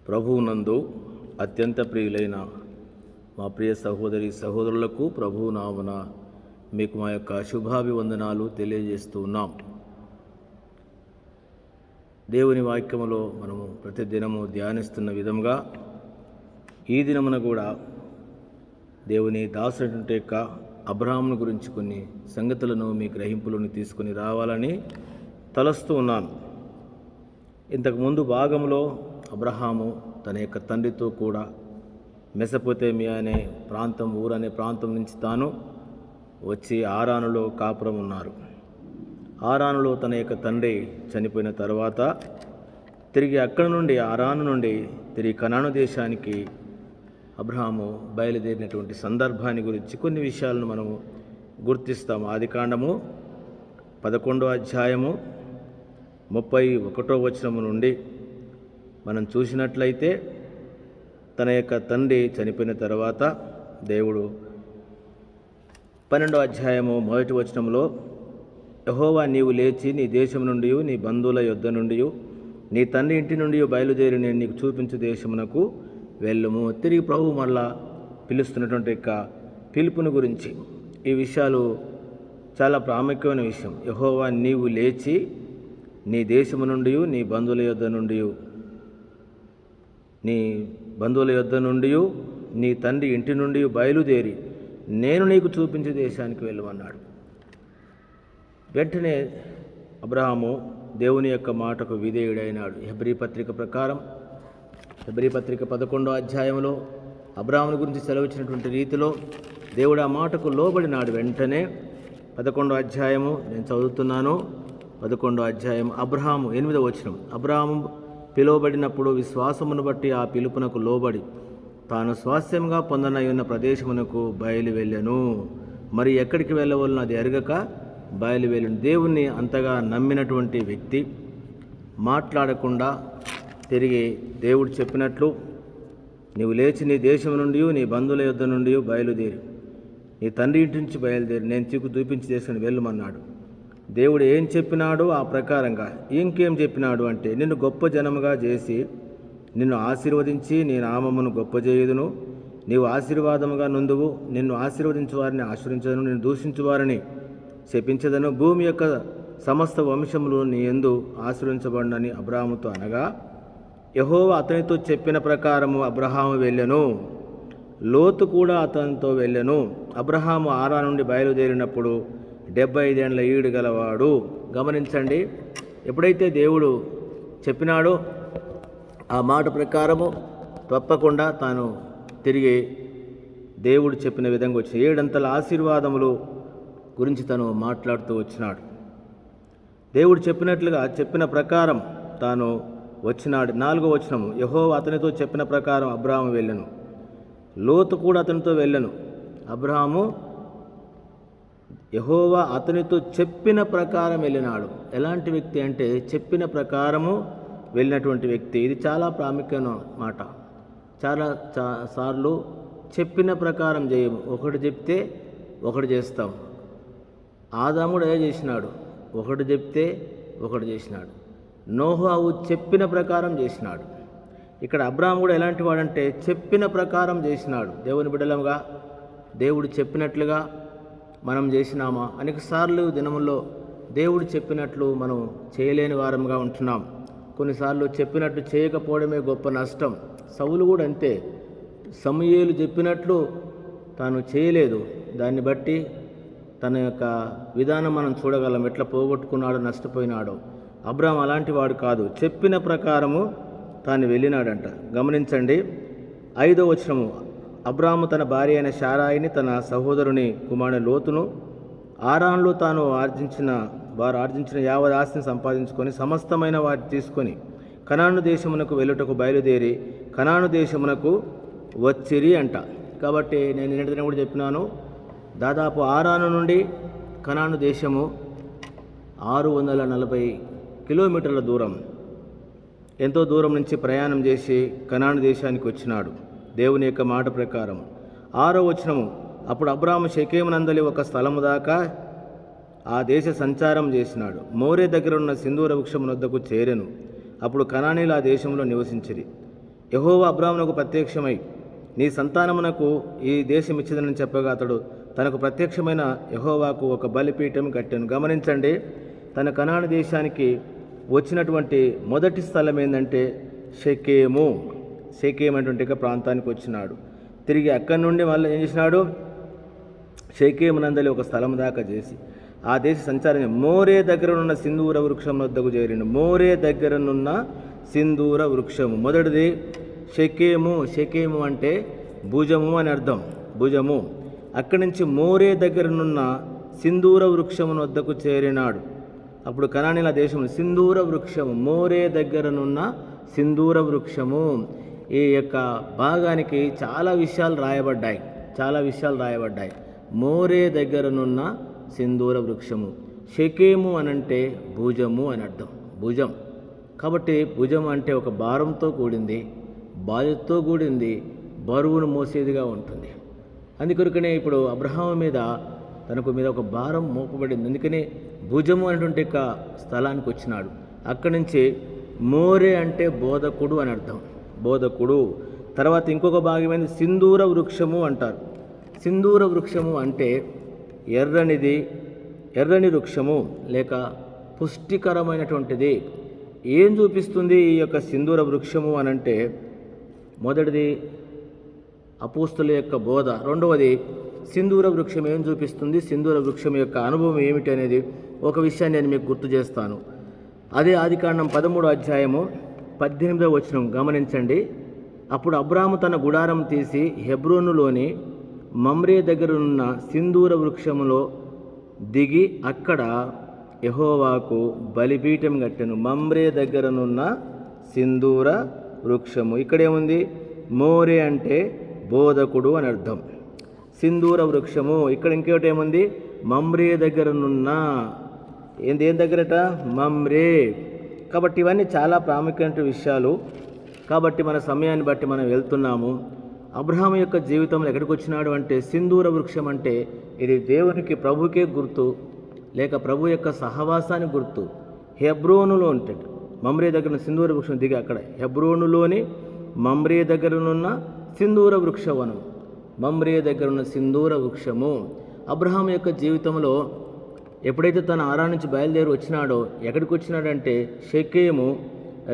ప్రభువునందు అత్యంత ప్రియులైన మా ప్రియ సహోదరి సహోదరులకు ప్రభువు నామమున మీకు మా యొక్క శుభాభివందనాలు తెలియజేస్తూ ఉన్నాం. దేవుని వాక్యములో మనము ప్రతిదినము ధ్యానిస్తున్న విధంగా ఈ దినమున కూడా దేవుని దాసుడి యొక్క అబ్రహామును గురించి కొన్ని సంగతులను మీ గ్రహింపులను తీసుకుని రావాలని తలస్తూ ఉన్నాను. ఇంతకుముందు భాగంలో అబ్రహాము తన యొక్క తండ్రితో కూడా మెసొపొతేమియా అనే ఊరనే ప్రాంతం నుంచి తాను వచ్చి ఆరానులో కాపురం ఉన్నారు. ఆరానులో తన యొక్క తండ్రి చనిపోయిన తర్వాత తిరిగి అక్కడ నుండి ఆరాను నుండి తిరిగి కనాను దేశానికి అబ్రహాము బయలుదేరినటువంటి సందర్భాన్ని గురించి కొన్ని విషయాలను మనము గుర్తిస్తాము. ఆదికాండము 11వ అధ్యాయము 31వ వచనము నుండి మనం చూసినట్లయితే తన యొక్క తండ్రి చనిపోయిన తర్వాత దేవుడు 12వ అధ్యాయము 1వ వచనంలో, యెహోవా నీవు లేచి నీ దేశం నుండి నీ బంధువుల యొద్ద నుండి నీ తండ్రి ఇంటి నుండి బయలుదేరి నేను నీకు చూపించు దేశమునకు వెళ్ళము. తిరిగి ప్రభు మళ్ళా పిలుస్తున్నటువంటి యొక్క పిలుపుని గురించి ఈ విషయాలు చాలా ప్రాముఖ్యమైన విషయం. యెహోవా నీవు లేచి నీ దేశము నుండి నీ బంధువుల యొద్ద నుండి నీ తండ్రి ఇంటి నుండి బయలుదేరి నేను నీకు చూపించే దేశానికి వెళ్ళమన్నాడు. వెంటనే అబ్రహాము దేవుని యొక్క మాటకు విధేయుడైనాడు. హెబ్రీ పత్రిక ప్రకారం హెబ్రీ పత్రిక 11వ అధ్యాయంలో అబ్రహాముని గురించి సెలవిచ్చినటువంటి రీతిలో దేవుడు ఆ మాటకు లోబడినాడు. వెంటనే 11వ అధ్యాయము నేను చదువుతున్నాను. 11వ అధ్యాయం అబ్రహాము 8వ వచనం, అబ్రహాము పిలువబడినప్పుడు విశ్వాసమును బట్టి ఆ పిలుపునకు లోబడి తాను స్వాస్థ్యంగా పొందనయున్న ప్రదేశమునకు బయలు వెళ్ళెను. మరి ఎక్కడికి వెళ్ళవలనో అది ఎరగక బయలు వెళ్ళను. దేవుణ్ణి అంతగా నమ్మినటువంటి వ్యక్తి మాట్లాడకుండా తిరిగి దేవుడు చెప్పినట్లు నీవు లేచి నీ దేశం నుండి నీ బంధువుల యొద్ద నుండి బయలుదేరి నీ తండ్రి ఇంటి నుంచి బయలుదేరి నేను నీకు చూపించి దేశాన్ని వెళ్ళమన్నాడు. దేవుడు ఏం చెప్పినాడో ఆ ప్రకారంగా ఇంకేం చెప్పినాడు అంటే, నిన్ను గొప్ప జనముగా చేసి నిన్ను ఆశీర్వదించి నీ నామమును గొప్ప చేయుదును, నీవు ఆశీర్వాదముగా నుందువు, నిన్ను ఆశీర్వదించు వారిని ఆశీర్వించదను, నిన్ను దూషించు వారిని శపించదను, భూమి యొక్క సమస్త వంశములు నీ యందు ఆశీర్వించబడినని అబ్రహాముతో అనగా, యెహోవా అతనితో చెప్పిన ప్రకారము అబ్రహాము వెళ్ళెను, లోతు కూడా అతనితో వెళ్ళెను. అబ్రహాము ఆరా నుండి బయలుదేరినప్పుడు 75 ఏండ్ల ఈడు గలవాడు. గమనించండి, ఎప్పుడైతే దేవుడు చెప్పినాడో ఆ మాట ప్రకారము తప్పకుండా తాను తిరిగి దేవుడు చెప్పిన విధంగా వచ్చి 7 అంతల ఆశీర్వాదములు గురించి తను మాట్లాడుతూ వచ్చినాడు. దేవుడు చెప్పినట్లుగా చెప్పిన ప్రకారం తాను వచ్చినాడు. 4వ వచనము, యెహోవా అతనితో చెప్పిన ప్రకారం అబ్రహాము వెళ్ళెను, లోతు కూడా అతనితో వెళ్ళెను. అబ్రహాము యెహోవా అతనితో చెప్పిన ప్రకారం వెళ్ళినాడు. ఎలాంటి వ్యక్తి అంటే చెప్పిన ప్రకారము వెళ్ళినటువంటి వ్యక్తి. ఇది చాలా ప్రాముఖ్యమైన మాట. చాలా సార్లు చెప్పిన ప్రకారం చేయము, ఒకటి చెప్తే ఒకటి చేస్తాం. ఆదాముడు అదే చేసినాడు, ఒకటి చెప్తే ఒకటి చేసినాడు. నోహు చెప్పిన ప్రకారం చేసినాడు. ఇక్కడ అబ్రహాము కూడా ఎలాంటి వాడంటే చెప్పిన ప్రకారం చేసినాడు. దేవుని బిడ్డలంగా దేవుడు చెప్పినట్లుగా మనం చేసినామా? అనేక సార్లు దినముల్లో దేవుడు చెప్పినట్లు మనం చేయలేని వారంగా ఉంటున్నాం. కొన్నిసార్లు చెప్పినట్టు చేయకపోవడమే గొప్ప నష్టం. సౌలు కూడా అంతే, సమూయేలు చెప్పినట్లు తాను చేయలేదు. దాన్ని బట్టి తన యొక్క విధానం మనం చూడగలం, ఎట్లా పోగొట్టుకున్నాడో, నష్టపోయినాడో. అబ్రహాం అలాంటి వాడు కాదు, చెప్పిన ప్రకారము తాను వెళ్ళినాడంట. గమనించండి 5వ వచనము, అబ్రాహాము తన భార్య అయిన శారాయిని, తన సహోదరుని కుమారుని లోతును ఆరాన్లో తాను వారు ఆర్జించిన యావత్ ఆస్తిని సంపాదించుకొని సమస్తమైన వాటిని తీసుకొని కనాను దేశమునకు వెళ్ళుటకు బయలుదేరి కనాను దేశమునకు వచ్చిరి అంట. కాబట్టి నేను నిన్నటిదిన కూడా చెప్పినాను, దాదాపు ఆరాను నుండి కనాను దేశము 640 కిలోమీటర్ల దూరం, ఎంతో దూరం నుంచి ప్రయాణం చేసి కనాను దేశానికి వచ్చినాడు దేవుని యొక్క మాట ప్రకారం. 6వ వచనము, అప్పుడు అబ్రాహాము షెకెమునందలి ఒక స్థలము దాకా ఆ దేశ సంచారం చేసినాడు. మోరే దగ్గర ఉన్న సింధూర వృక్షము వద్దకు చేరెను. అప్పుడు కనానీలు ఆ దేశంలో నివసించిరి. యెహోవా అబ్రాహామునకు ప్రత్యక్షమై నీ సంతానమునకు ఈ దేశం ఇచ్చిదనని చెప్పగా అతడు తనకు ప్రత్యక్షమైన యెహోవాకు ఒక బలిపీఠం కట్టెను. గమనించండి, తన కనాను దేశానికి వచ్చినటువంటి మొదటి స్థలం ఏంటంటే షెకేము. షెకేము అనేటువంటి ప్రాంతానికి వచ్చినాడు. తిరిగి అక్కడి నుండి మళ్ళీ ఏం చేసినాడు, షెకేము నందలి ఒక స్థలం దాకా చేసి ఆ దేశ సంచారం మోరే దగ్గరనున్న సింధూర వృక్షం వద్దకు చేరిండు. మోరే దగ్గరనున్న సింధూర వృక్షము. మొదటిది షెకేము. షెకేము అంటే భుజము అని అర్థం, భుజము. అక్కడి నుంచి మోరే దగ్గరనున్న సింధూర వృక్షము వద్దకు చేరినాడు. అప్పుడు కనానీల దేశము సింధూర వృక్షము, మోరే దగ్గరనున్న సింధూర వృక్షము. ఈ యొక్క భాగానికి చాలా విషయాలు రాయబడ్డాయి. మోరే దగ్గరనున్న సింధూర వృక్షము. షెకేము అనంటే భుజము అని అర్థం, భుజం. కాబట్టి భుజం అంటే ఒక భారంతో కూడింది, బాధ్యతతో కూడింది, బరువును మోసేదిగా ఉంటుంది. అందుకొరకనే ఇప్పుడు అబ్రహాము మీద తనకు మీద ఒక భారం మోపబడింది. అందుకనే భుజము అనేటువంటి స్థలానికి వచ్చినాడు. అక్కడి నుంచి మోరే అంటే బోధకుడు అని అర్థం, బోధకుడు. తర్వాత ఇంకొక భాగమైంది సింధూర వృక్షము అంటారు. సింధూర వృక్షము అంటే ఎర్రని వృక్షము లేక పుష్టికరమైనటువంటిది. ఏం చూపిస్తుంది ఈ యొక్క సింధూర వృక్షము అనంటే, మొదటిది అపోస్తుల యొక్క బోధ, రెండవది సింధూర వృక్షం ఏం చూపిస్తుంది, సింధూర వృక్షం యొక్క అనుభవం ఏమిటి అనేది ఒక విషయాన్ని నేను మీకు గుర్తు చేస్తాను. అదే ఆదికాండం 13వ అధ్యాయము 18వ వచనం గమనించండి. అప్పుడు అబ్రాము తన గుడారం తీసి హెబ్రోనులోని మమ్రే దగ్గరున్న సింధూర వృక్షములో దిగి అక్కడ యెహోవాకు బలిపీఠం కట్టెను. మమ్రే దగ్గరనున్న సింధూర వృక్షము. ఇక్కడేముంది, మోరే అంటే బోధకుడు అని అర్థం, సింధూర వృక్షము. ఇక్కడ ఇంకోటి ఏముంది, మమ్రే దగ్గరనున్న, ఏం దగ్గరట, మమ్రే. కాబట్టి ఇవన్నీ చాలా ప్రాముఖ్యమైన విషయాలు. కాబట్టి మన సమయాన్ని బట్టి మనం వెళ్తున్నాము. అబ్రహాము యొక్క జీవితంలో ఎక్కడికి వచ్చినాడు అంటే సింధూర వృక్షం అంటే ఇది దేవునికి, ప్రభుకే గుర్తు, లేక ప్రభు యొక్క సహవాసానికి గుర్తు. హెబ్రోనులో ఉంటాడు. మమ్రే దగ్గర సింధూర వృక్షం దిగి అక్కడ హెబ్రోనులోని మమ్రే దగ్గరనున్న సింధూర వృక్షవనం. మమ్రే దగ్గరున్న సింధూర వృక్షము. అబ్రహాము యొక్క జీవితంలో ఎప్పుడైతే తన ఆరా నుంచి బయలుదేరి వచ్చినాడో ఎక్కడికి వచ్చినాడంటే షెకేము.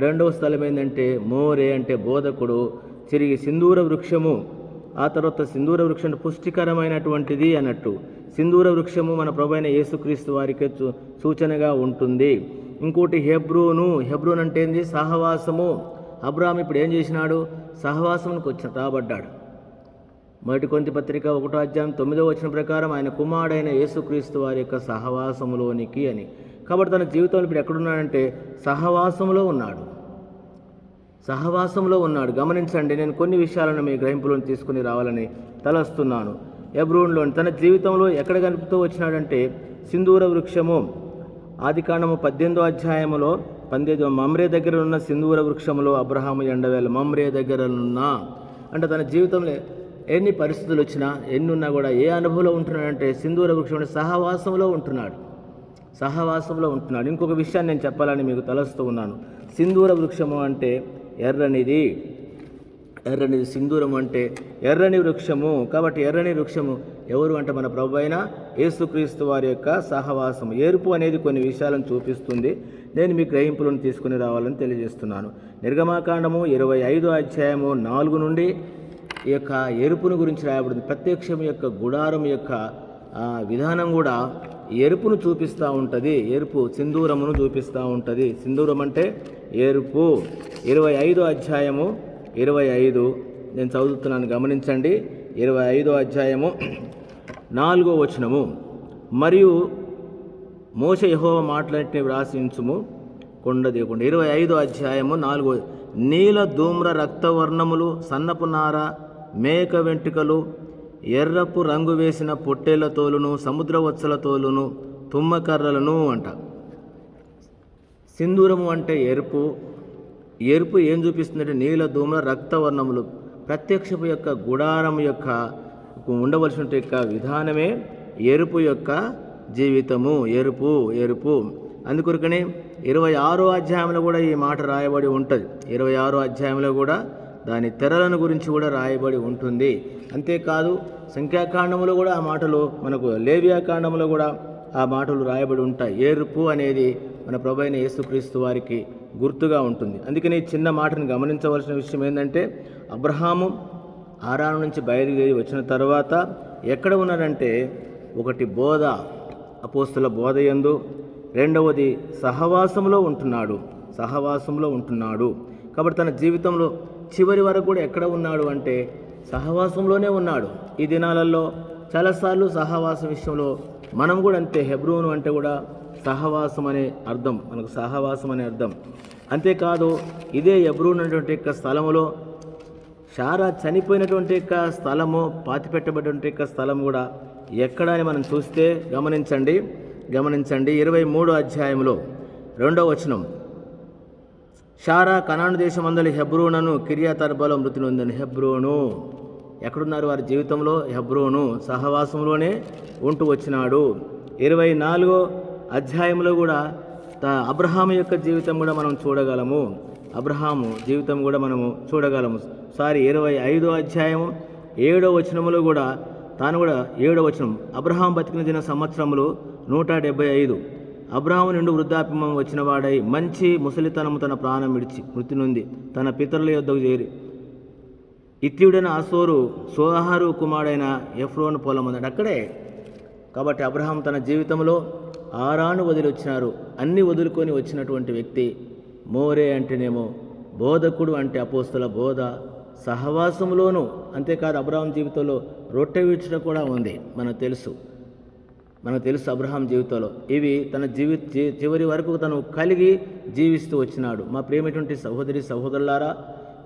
రెండవ స్థలం ఏంటంటే మోరే అంటే బోధకుడు. తిరిగి సింధూర వృక్షము. ఆ తర్వాత సింధూర వృక్షం పుష్టికరమైనటువంటిది అన్నట్టు. సింధూర వృక్షము మన ప్రభువైన యేసుక్రీస్తు వారికి సూచనగా ఉంటుంది. ఇంకోటి హెబ్రోను. హెబ్రోన్ అంటే ఏంది, సహవాసము. అబ్రహాము ఇప్పుడు ఏం చేసినాడు, సహవాసమునికి రాబడ్డాడు. మొదటి కొరింథీ పత్రిక 1వ అధ్యాయం 9వ వచనం ప్రకారం ఆయన కుమారుడైన యేసుక్రీస్తు వారి యొక్క సహవాసములోనికి అని. కాబట్టి తన జీవితంలో ఇప్పుడు ఎక్కడున్నాడంటే సహవాసంలో ఉన్నాడు. గమనించండి, నేను కొన్ని విషయాలను మీ గ్రహింపులను తీసుకుని రావాలని తలస్తున్నాను. హెబ్రోనులోని తన జీవితంలో ఎక్కడ కనిపిస్తూ వచ్చినాడంటే సింధూర వృక్షము. ఆదికాండము 18వ అధ్యాయములో 18 మమ్రే దగ్గర ఉన్న సింధూర వృక్షములో అబ్రహాము ఎండవేళ మమ్రే దగ్గర ఉన్న అంటే తన జీవితంలో ఎన్ని పరిస్థితులు వచ్చినా ఎన్ని ఉన్నా కూడా ఏ అనుభవంలో ఉంటున్నాడంటే సింధూర వృక్షం సహవాసంలో ఉంటున్నాడు. ఇంకొక విషయాన్ని నేను చెప్పాలని మీకు తలస్తూ ఉన్నాను. సింధూర వృక్షము అంటే ఎర్రనిది. సింధూరం అంటే ఎర్రని వృక్షము. కాబట్టి ఎర్రని వృక్షము ఎవరు అంటే మన ప్రభువైన యేసుక్రీస్తు వారి యొక్క సహవాసం. ఎరుపు అనేది కొన్ని విషయాలను చూపిస్తుంది. నేను మీ గ్రహింపులను తీసుకుని రావాలని తెలియజేస్తున్నాను. నిర్గమాకాండము 25వ అధ్యాయము 4 నుండి ఈ యొక్క ఎరుపును గురించి రాయబడింది. ప్రత్యక్షం యొక్క గుడారం యొక్క విధానం కూడా ఎరుపును చూపిస్తూ ఉంటుంది. ఎరుపు సింధూరమును చూపిస్తూ ఉంటుంది. సింధూరం అంటే ఎరుపు. 25వ అధ్యాయము 25 నేను చదువుతున్నాను, గమనించండి. 25వ అధ్యాయము 4వ వచనము. మరియు మోషే యెహోవా మాటలన్నిటిని వ్రాసించుము కొండ దిగకుండా. 25వ అధ్యాయము 4 నీల ధూమ్ర రక్తవర్ణములు, సన్నపు నార, మేక వెంట్రుకలు, ఎర్రపు రంగు వేసిన పొట్టేళ్ల తోలును, సముద్రవత్సల తోలును, తుమ్మకర్రలను అంట. సింధూరము అంటే ఎరుపు. ఎరుపు ఏం చూపిస్తుందంటే నీల ధూమ్ర రక్తవర్ణములు. ప్రత్యక్షపు యొక్క గుడారం యొక్క ఉండవలసిన యొక్క విధానమే ఎరుపు యొక్క జీవితము. ఎరుపు అందుకొరకనే 26వ అధ్యాయంలో కూడా ఈ మాట రాయబడి ఉంటుంది. 26వ అధ్యాయంలో కూడా దాని తెరలను గురించి కూడా రాయబడి ఉంటుంది. అంతేకాదు సంఖ్యాకాండంలో కూడా ఆ మాటలు మనకు, లేవియాకాండంలో కూడా ఆ మాటలు రాయబడి ఉంటాయి. ఏర్పు అనేది మన ప్రభువైన యేసుక్రీస్తు వారికి గుర్తుగా ఉంటుంది. అందుకని చిన్న మాటను గమనించవలసిన విషయం ఏంటంటే, అబ్రహాము ఆరాను నుంచి బయలుదేరి వచ్చిన తర్వాత ఎక్కడ ఉన్నాడంటే, ఒకటి బోధ, అపోస్తుల బోధ యందు, రెండవది సహవాసంలో ఉంటున్నాడు. కాబట్టి తన జీవితంలో చివరి వరకు కూడా ఎక్కడ ఉన్నాడు అంటే సహవాసంలోనే ఉన్నాడు. ఈ దినాలలో చాలాసార్లు సహవాసం విషయంలో మనం కూడా అంతే. హెబ్రోను అంటే కూడా సహవాసం అనే అర్థం, మనకు సహవాసం అనే అర్థం. అంతేకాదు ఇదే హెబ్రోను అనేటువంటి యొక్క స్థలములో శారా చనిపోయినటువంటి యొక్క స్థలము, పాతిపెట్టబడినటువంటి యొక్క స్థలం కూడా ఎక్కడ అని మనం చూస్తే గమనించండి 23వ అధ్యాయంలో 2వ వచనం, శారా కనాను దేశమందలి హెబ్రోనును కిర్యతర్బాలో మృతి నొందిన. హెబ్రోను ఎక్కడున్నారు వారి జీవితంలో? హెబ్రోను, సహవాసంలోనే ఉంటూ వచ్చినాడు. 24వ అధ్యాయంలో కూడా అబ్రహాము యొక్క జీవితం కూడా మనం చూడగలము. 25వ అధ్యాయం 7వ వచనములో కూడా తాను కూడా 7వ వచనం, అబ్రహాం బతికిన దిన సంవత్సరములు 175. అబ్రహాము నుండి వృద్ధాప్యము వచ్చిన వాడై మంచి ముసలితనము తన ప్రాణం విడిచి మృతి నొంది తన పితరుల యొద్దకు చేరి ఇత్యుడైన ఆసోరు సోహారు కుమారుడైన ఎఫ్రోను పొలం అన్నాడు అక్కడే. కాబట్టి అబ్రహాం తన జీవితంలో ఆరాను వదిలి వచ్చినారు. అన్ని వదులుకొని వచ్చినటువంటి వ్యక్తి. మోరే అంటేనేమో బోధకుడు, అంటే అపోస్తుల బోధ, సహవాసంలోనూ. అంతేకాదు అబ్రహాం జీవితంలో రొట్టె విడుచుట కూడా ఉంది. మనకు తెలుసు అబ్రహాం జీవితంలో ఇవి తన చివరి వరకు తను కలిగి జీవిస్తూ వచ్చినాడు. మా ప్రియమైనటువంటి సహోదరులారా,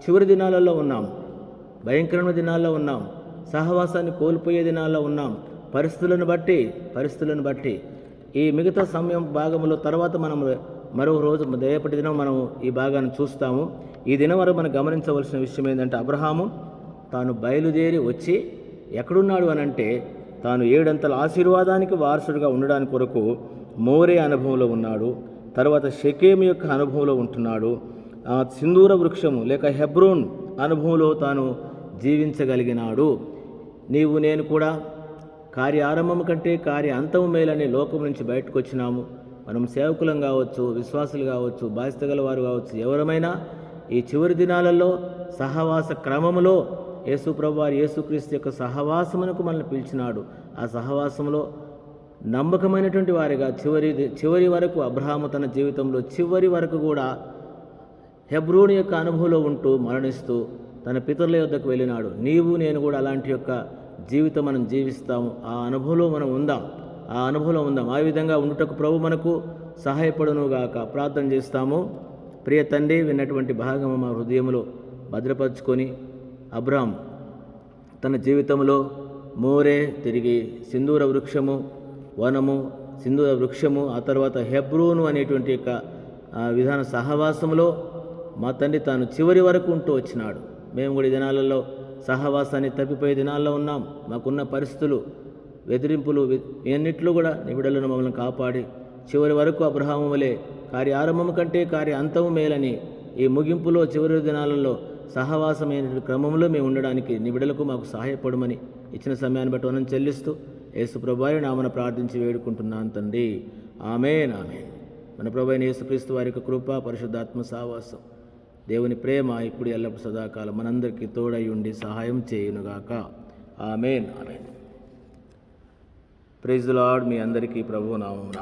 చివరి దినాలలో ఉన్నాం, భయంకరమైన దినాల్లో ఉన్నాం, సహవాసాన్ని కోల్పోయే దినాల్లో ఉన్నాం. పరిస్థితులను బట్టి ఈ మిగతా సమయం భాగంలో తర్వాత మనం మరో రోజు రేపటి దినం మనం ఈ భాగాన్ని చూస్తాము. ఈ దినం వరకు మనం గమనించవలసిన విషయం ఏంటంటే, అబ్రహాము తాను బయలుదేరి వచ్చి ఎక్కడున్నాడు అని అంటే, తాను 7 అంతల ఆశీర్వాదానికి వారసుడిగా ఉండడానికి కొరకు మోరే అనుభవంలో ఉన్నాడు. తర్వాత షెకెము యొక్క అనుభవంలో ఉంటున్నాడు. సింధూర వృక్షము లేక హెబ్రోన్ అనుభవంలో తాను జీవించగలిగినాడు. నీవు నేను కూడా కార్య ఆరంభం కంటే కార్య అంతము మేలనే లోకం నుంచి బయటకు వచ్చినాము. మనం సేవకులం కావచ్చు, విశ్వాసులు కావచ్చు, బాధ్యత గల వారు కావచ్చు, ఎవరమైనా ఈ చివరి దినాలలో సహవాస క్రమములో యేసుప్రభువారు యేసుక్రీస్తు యొక్క సహవాసమునకు మనల్ని పిలిచినాడు. ఆ సహవాసంలో నమ్మకమైనటువంటి వారిగా చివరి వరకు అబ్రహాము తన జీవితంలో చివరి వరకు కూడా హెబ్రోను యొక్క అనుభవంలో ఉంటూ మరణిస్తూ తన పితరుల యొద్దకు వెళ్ళినాడు. నీవు నేను కూడా అలాంటి యొక్క జీవితం మనం జీవిస్తాము. ఆ అనుభవంలో మనం ఉందాం. ఆ విధంగా ఉండుటకు ప్రభు మనకు సహాయపడునుగాక. ప్రార్థన చేస్తాము. ప్రియ తండ్రి, విన్నటువంటి భాగము మా హృదయంలో భద్రపరుచుకొని, అబ్రహాం తన జీవితంలో మోరే, తిరిగి సింధూర వృక్షము, వనము, సింధూర వృక్షము, ఆ తర్వాత హెబ్రోను అనేటువంటి యొక్క విధాన సహవాసంలో మా తండ్రి తాను చివరి వరకు ఉంటూ వచ్చినాడు. మేము కూడా ఈ దినాలలో సహవాసాన్ని తప్పిపోయే దినాల్లో ఉన్నాం. మాకున్న పరిస్థితులు, బెదిరింపులు ఇవన్నిట్లో కూడా నీ బిడ్డలను మమ్మల్ని కాపాడి చివరి వరకు అబ్రహాము వలె కార్య ఆరంభము కంటే కార్య అంతము మేలని ఈ ముగింపులో చివరి దినాలలో సహవాసమైన క్రమంలో మేము ఉండడానికి నీ బిడ్డలకు మాకు సహాయపడమని ఇచ్చిన సమయాన్ని బట్టి మనం చెల్లిస్తూ యేసు ప్రభువారి నామమున ప్రార్థించి వేడుకుంటున్నాను తండ్రి. ఆమేన్. మన ప్రభువైన యేసుక్రీస్తు వారి యొక్క కృప, పరిశుద్ధాత్మ సహవాసం, దేవుని ప్రేమ ఇప్పుడు ఎల్లప్పుడు సదాకాలం మనందరికీ తోడై ఉండి సహాయం చేయునుగాక. ఆమేన్. Praise the Lord. మీ అందరికీ ప్రభువు నామమున